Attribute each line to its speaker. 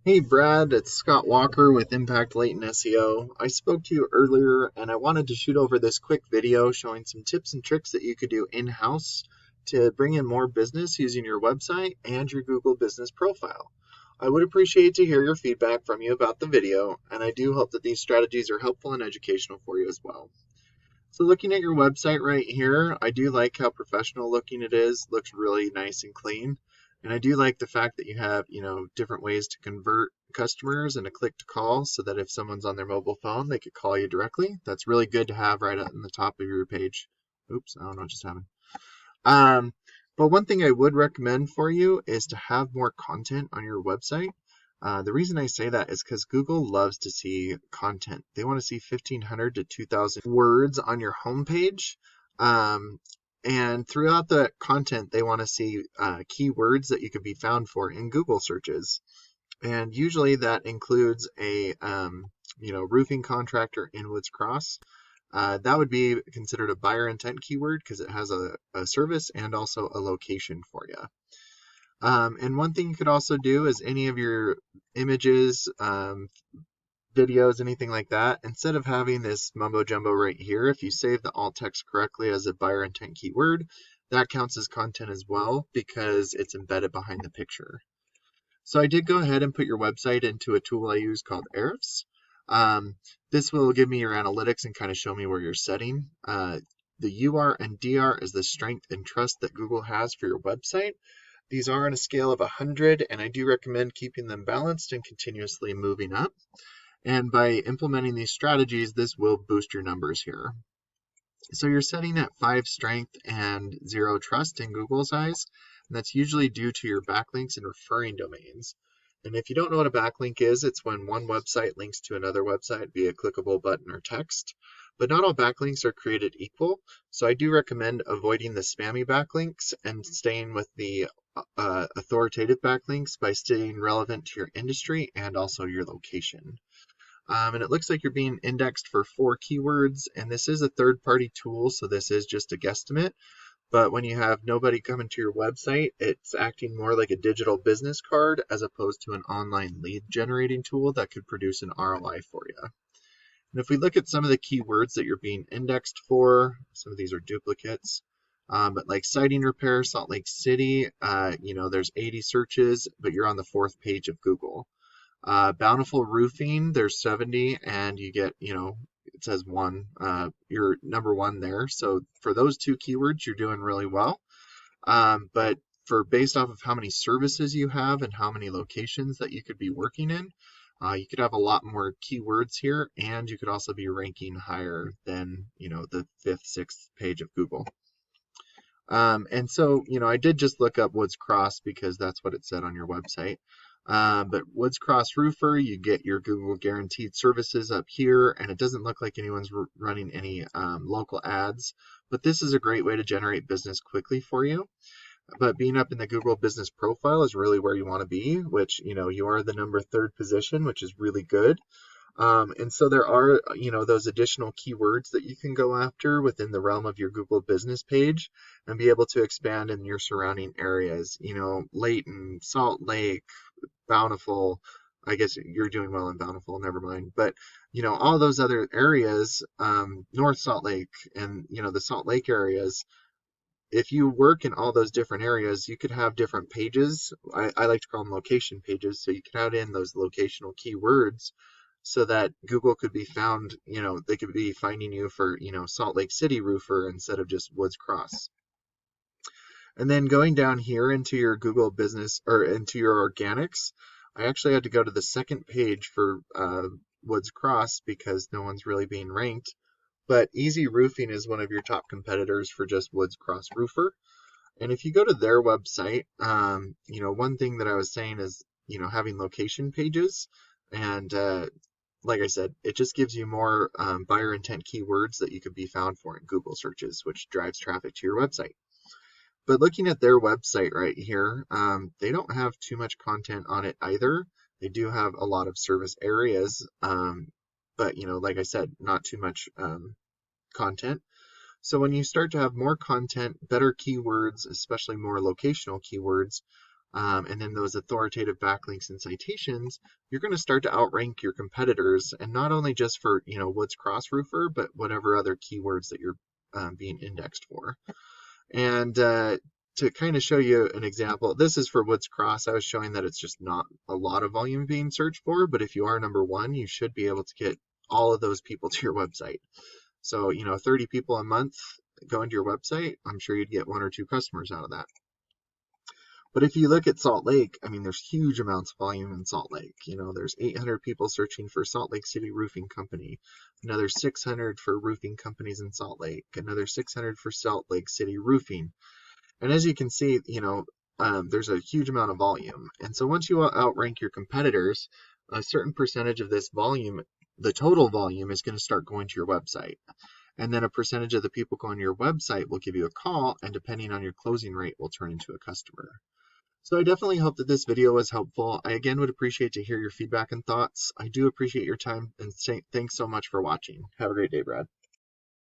Speaker 1: Hey Brad, it's Scott Walker with Impact Latent SEO. I spoke to you earlier and I wanted to shoot over this quick video showing some tips and tricks that you could do in-house to bring in more business using your website and your Google business profile. I would appreciate to hear your feedback from you about the video, and I do hope that these strategies are helpful and educational for you as well. So looking at your website right here, I do like how professional looking it is. Looks really nice and clean. And I do like the fact that you have, different ways to convert customers and a click to call so that if someone's on their mobile phone, they could call you directly. That's really good to have right on the top of your page. Oops, I don't know what just happened. Um, but one thing I would recommend for you is to have more content on your website. The reason I say that is because Google loves to see content. They want to see 1,500 to 2,000 words on your homepage. Um, and throughout the content, they want to see keywords that you could be found for in Google searches. And usually that includes a roofing contractor in Woods Cross. That would be considered a buyer intent keyword because it has a service and also a location for you. And one thing you could also do is any of your images, videos, anything like that, instead of having this mumbo jumbo right here, if you save the alt text correctly as a buyer intent keyword, that counts as content as well because it's embedded behind the picture. So I did go ahead and put your website into a tool I use called Ahrefs. This will give me your analytics and kind of show me where you're setting. The UR and DR is the strength and trust that Google has for your website. These are on a scale of 100, and I do recommend keeping them balanced and continuously moving up. And by implementing these strategies, this will boost your numbers here. So you're setting at 5 strength and 0 trust in Google's eyes, and that's usually due to your backlinks and referring domains. And if you don't know what a backlink is, it's when one website links to another website via clickable button or text. But not all backlinks are created equal, so I do recommend avoiding the spammy backlinks and staying with the authoritative backlinks by staying relevant to your industry and also your location. And it looks like you're being indexed for 4 keywords, and this is a third-party tool, so this is just a guesstimate. But when you have nobody coming to your website, it's acting more like a digital business card as opposed to an online lead generating tool that could produce an ROI for you. And if we look at some of the keywords that you're being indexed for, some of these are duplicates, but like siding repair, Salt Lake City, there's 80 searches, but you're on the 4th page of Google. Bountiful Roofing, there's 70, and you get, it says 1. You're number 1 there. So for those 2 keywords, you're doing really well. But for based off of how many services you have and how many locations that you could be working in, you could have a lot more keywords here, and you could also be ranking higher than, the 5th, 6th page of Google. And so, I did just look up Woods Cross because that's what it said on your website. But Woods Cross Roofer, you get your Google guaranteed services up here, and it doesn't look like anyone's running any local ads. But this is a great way to generate business quickly for you. But being up in the Google business profile is really where you want to be, which, you are the number 3rd position, which is really good. And so there are, those additional keywords that you can go after within the realm of your Google business page and be able to expand in your surrounding areas, Layton, Salt Lake, Bountiful. I guess you're doing well in Bountiful, never mind. But, all those other areas, North Salt Lake and, the Salt Lake areas, if you work in all those different areas, you could have different pages. I like to call them location pages. So you can add in those locational keywords so that Google could be found, they could be finding you for, Salt Lake City roofer instead of just Woods Cross. And then going down here into your Google business or into your organics, I actually had to go to the 2nd page for Woods Cross because no one's really being ranked. But Easy Roofing is one of your top competitors for just Woods Cross Roofer. And if you go to their website, one thing that I was saying is, having location pages. And like I said, it just gives you more buyer intent keywords that you could be found for in Google searches, which drives traffic to your website. But looking at their website right here, they don't have too much content on it either. They do have a lot of service areas, but like I said, not too much content. So when you start to have more content, better keywords, especially more locational keywords, and then those authoritative backlinks and citations, you're going to start to outrank your competitors, and not only just for Woods Cross Roofer, but whatever other keywords that you're being indexed for. And to kind of show you an example, this is for Woods Cross. I was showing that it's just not a lot of volume being searched for, but if you are number one, you should be able to get all of those people to your website. So 30 people a month going to your website, I'm sure you'd get 1 or 2 customers out of that. But if you look at Salt Lake, I mean, there's huge amounts of volume in Salt Lake. There's 800 people searching for Salt Lake City Roofing Company, another 600 for roofing companies in Salt Lake, another 600 for Salt Lake City Roofing. And as you can see, there's a huge amount of volume. And so once you outrank your competitors, a certain percentage of this volume, the total volume, is going to start going to your website. And then a percentage of the people going to your website will give you a call, and depending on your closing rate, will turn into a customer. So I definitely hope that this video was helpful. I again would appreciate to hear your feedback and thoughts. I do appreciate your time, and thanks so much for watching. Have a great day, Brad.